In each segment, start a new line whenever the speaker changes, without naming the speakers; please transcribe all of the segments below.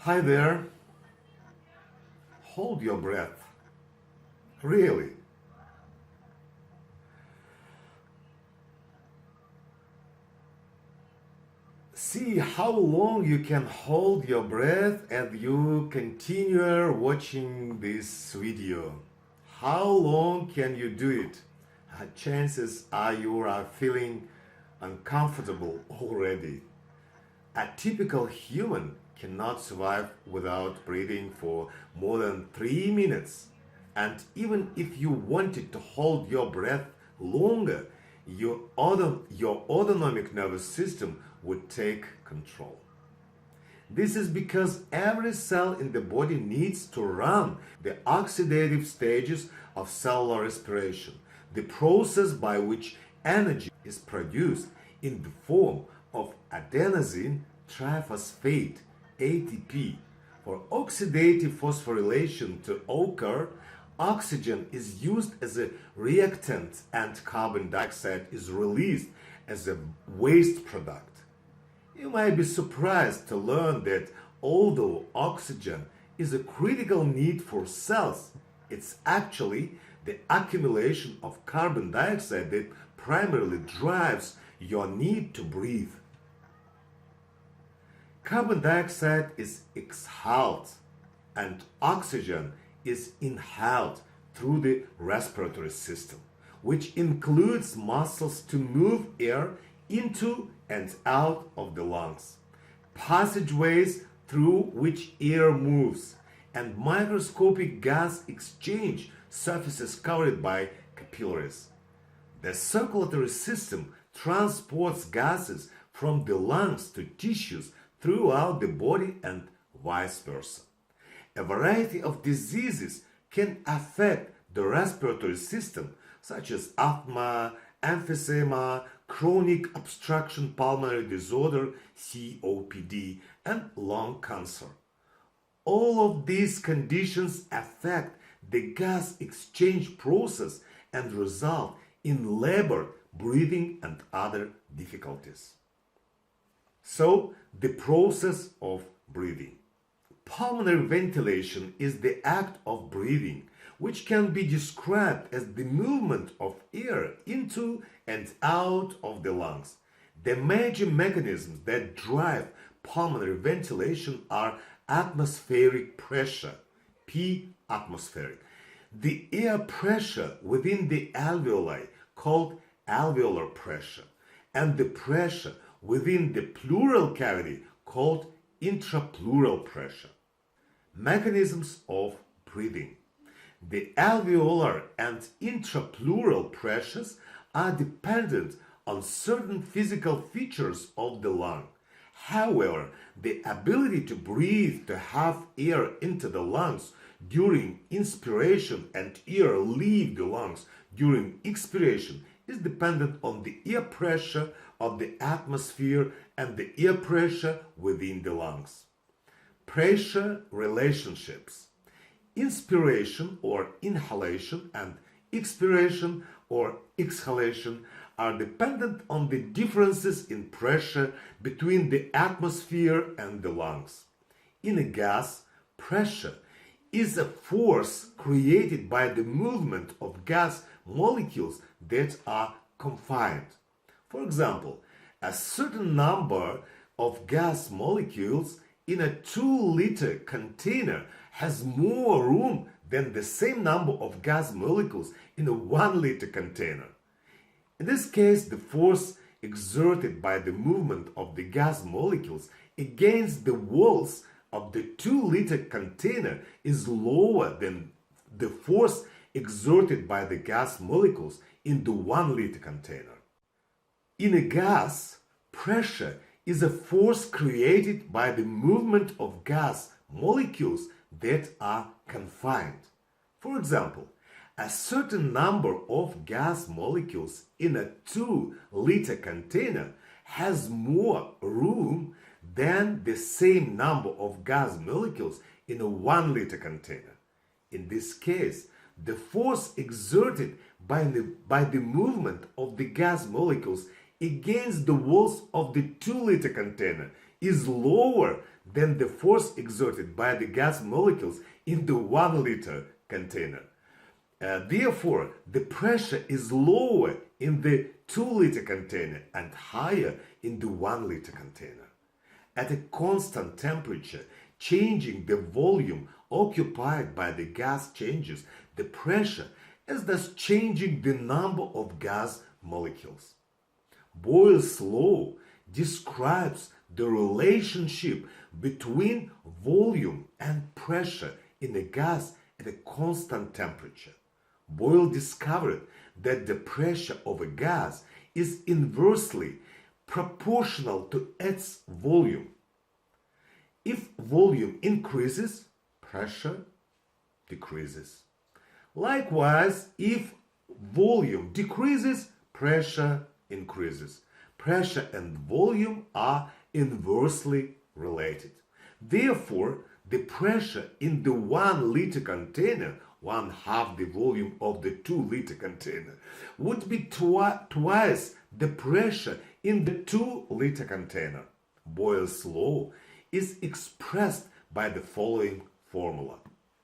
Hi there. Hold your breath. Really. See how long you can hold your breath as you continue watching this video. How long can you do it? Chances are you are feeling uncomfortable already. A typical human cannot survive without breathing for more than 3 minutes. And even if you wanted to hold your breath longer, your autonomic nervous system would take control. This is because every cell in the body needs to run the oxidative stages of cellular respiration, the process by which energy is produced in the form of adenosine triphosphate ATP. For oxidative phosphorylation to occur, oxygen is used as a reactant and carbon dioxide is released as a waste product. You might be surprised to learn that although oxygen is a critical need for cells, it's actually the accumulation of carbon dioxide that primarily drives your need to breathe. Carbon dioxide is exhaled and oxygen is inhaled through the respiratory system, which includes muscles to move air into and out of the lungs, passageways through which air moves, and microscopic gas exchange surfaces covered by capillaries. The circulatory system transports gases from the lungs to tissues throughout the body and vice versa. A variety of diseases can affect the respiratory system, such as asthma, emphysema, chronic obstruction pulmonary disorder, COPD, and lung cancer. All of these conditions affect the gas exchange process and result in labored breathing and other difficulties. So, the process of breathing. Pulmonary ventilation is the act of breathing, which can be described as the movement of air into and out of the lungs. The major mechanisms that drive pulmonary ventilation are atmospheric pressure, P atmospheric, the air pressure within the alveoli called alveolar pressure, and the pressure within the pleural cavity called intrapleural pressure. Mechanisms of breathing. The alveolar and intrapleural pressures are dependent on certain physical features of the lung. However, the ability to breathe, to have air into the lungs during inspiration and air leave the lungs during expiration is dependent on the air pressure of the atmosphere and the air pressure within the lungs. Pressure relationships. Inspiration or inhalation and expiration or exhalation are dependent on the differences in pressure between the atmosphere and the lungs. In a gas, pressure is a force created by the movement of gas molecules that are confined. For example, a certain number of gas molecules in a 2-liter container has more room than the same number of gas molecules in a 1-liter container. In this case, the force exerted by the movement of the gas molecules against the walls of the 2-liter container is lower than the force exerted by the gas molecules in the 1-liter container. In a gas, pressure is a force created by the movement of gas molecules that are confined. For example, a certain number of gas molecules in a 2-liter container has more room than the same number of gas molecules in a 1-liter container. In this case, the force exerted by the movement of the gas molecules against the walls of the 2-liter container is lower than the force exerted by the gas molecules in the 1 liter container. Therefore, the pressure is lower in the 2 liter container and higher in the 1 liter container. At a constant temperature, changing the volume occupied by the gas changes the pressure, as thus changing the number of gas molecules. Boyle's law describes the relationship between volume and pressure in a gas at a constant temperature. Boyle discovered that the pressure of a gas is inversely proportional to its volume. If volume increases, pressure decreases. Likewise, if volume decreases, pressure increases. Pressure and volume are inversely related. Therefore, the pressure in the 1 liter container, 1/2 the volume of the 2 liter container, would be twice the pressure in the 2 liter container. Boyle's law is expressed by the following formula.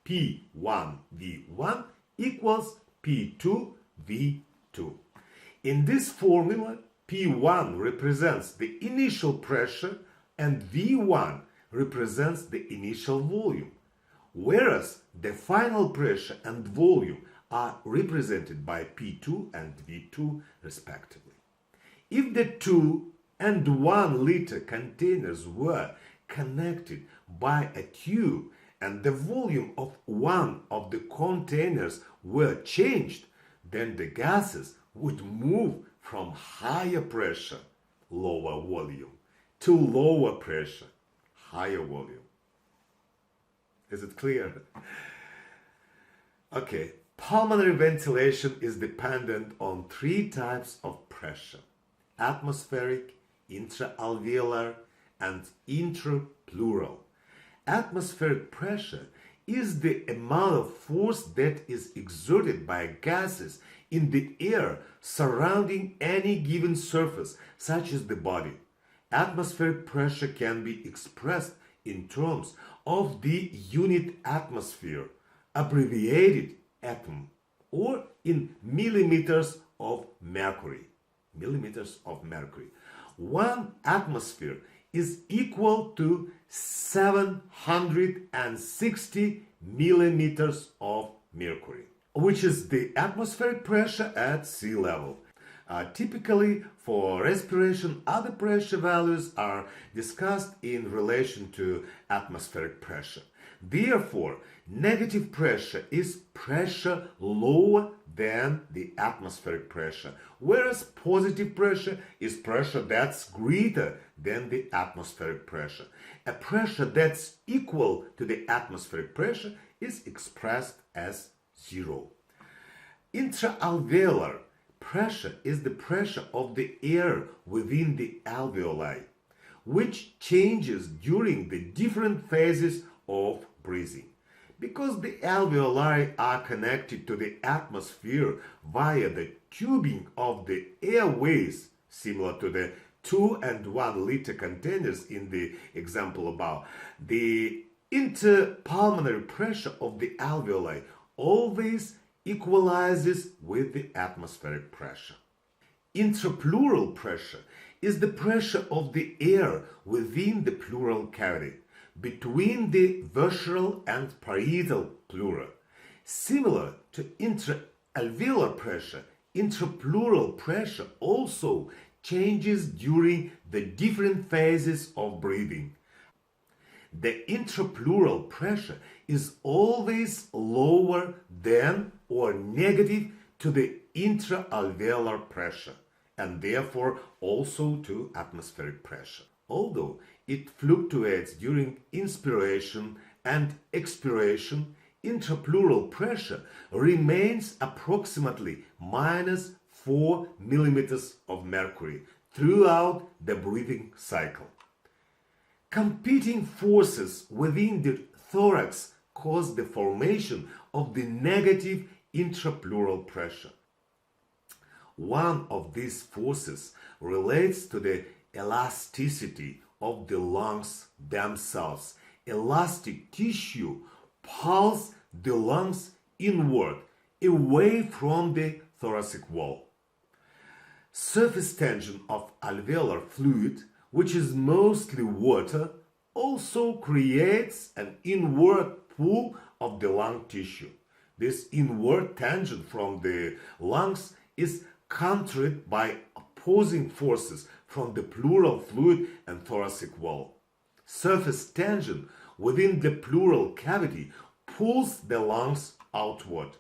P1V1 equals P2V2. In this formula, P1 represents the initial pressure and V1 represents the initial volume, whereas the final pressure and volume are represented by P2 and V2 respectively. If the 2 and 1 liter containers were connected by a tube and the volume of one of the containers were changed, then the gases would move from higher pressure, lower volume, to lower pressure, higher volume. Is it clear? Okay, pulmonary ventilation is dependent on 3 types of pressure: atmospheric, intra-alveolar, and intrapleural. Atmospheric pressure is the amount of force that is exerted by gases in the air surrounding any given surface, such as the body. Atmospheric pressure can be expressed in terms of the unit atmosphere, abbreviated atm, or in millimeters of mercury. Millimeters of mercury. 1 atmosphere is equal to 760 millimeters of mercury, which is the atmospheric pressure at sea level. Typically, for respiration, other pressure values are discussed in relation to atmospheric pressure. Therefore, negative pressure is pressure lower than the atmospheric pressure, whereas positive pressure is pressure that's greater than the atmospheric pressure. A pressure that's equal to the atmospheric pressure is expressed as 0. Intra-alveolar pressure is the pressure of the air within the alveoli, which changes during the different phases of breathing. Because the alveoli are connected to the atmosphere via the tubing of the airways, similar to the 2 and 1 liter containers in the example above, the interpulmonary pressure of the alveoli always equalizes with the atmospheric pressure. Intrapleural pressure is the pressure of the air within the pleural cavity, between the visceral and parietal pleura. Similar to intra-alveolar pressure, intrapleural pressure also changes during the different phases of breathing. The intrapleural pressure is always lower than or negative to the intra-alveolar pressure, and therefore also to atmospheric pressure. Although it fluctuates during inspiration and expiration, intrapleural pressure remains approximately -4 millimeters of mercury throughout the breathing cycle. Competing forces within the thorax cause the formation of the negative intrapleural pressure. One of these forces relates to the elasticity of the lungs themselves. Elastic tissue pulls the lungs inward, away from the thoracic wall. Surface tension of alveolar fluid, which is mostly water, also creates an inward pull of the lung tissue. This inward tension from the lungs is countered by opposing forces from the pleural fluid and thoracic wall. Surface tension within the pleural cavity pulls the lungs outward.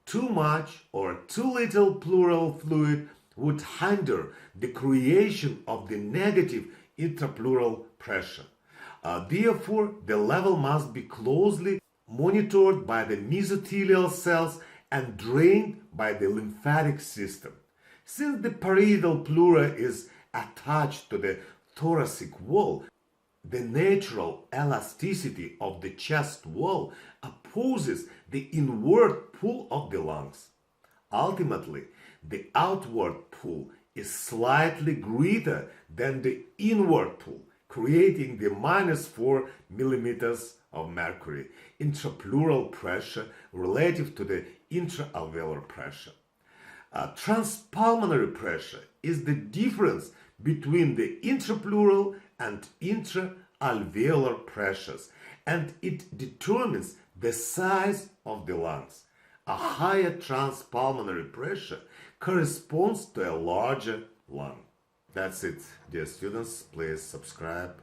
Too much or too little pleural fluid would hinder the creation of the negative intrapleural pressure. Therefore, the level must be closely monitored by the mesothelial cells and drained by the lymphatic system. Since the parietal pleura is attached to the thoracic wall, the natural elasticity of the chest wall opposes the inward pull of the lungs. Ultimately, the outward pull is slightly greater than the inward pull, creating the -4 millimeters of mercury intrapleural pressure relative to the intra-alveolar pressure. Transpulmonary pressure is the difference between the intrapleural and intra-alveolar pressures, and it determines the size of the lungs. A higher transpulmonary pressure corresponds to a larger lung. That's it, dear students. Please subscribe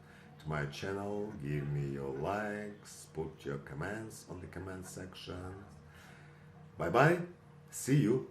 to my channel, give me your likes, put your comments on the comment section. Bye bye, see you.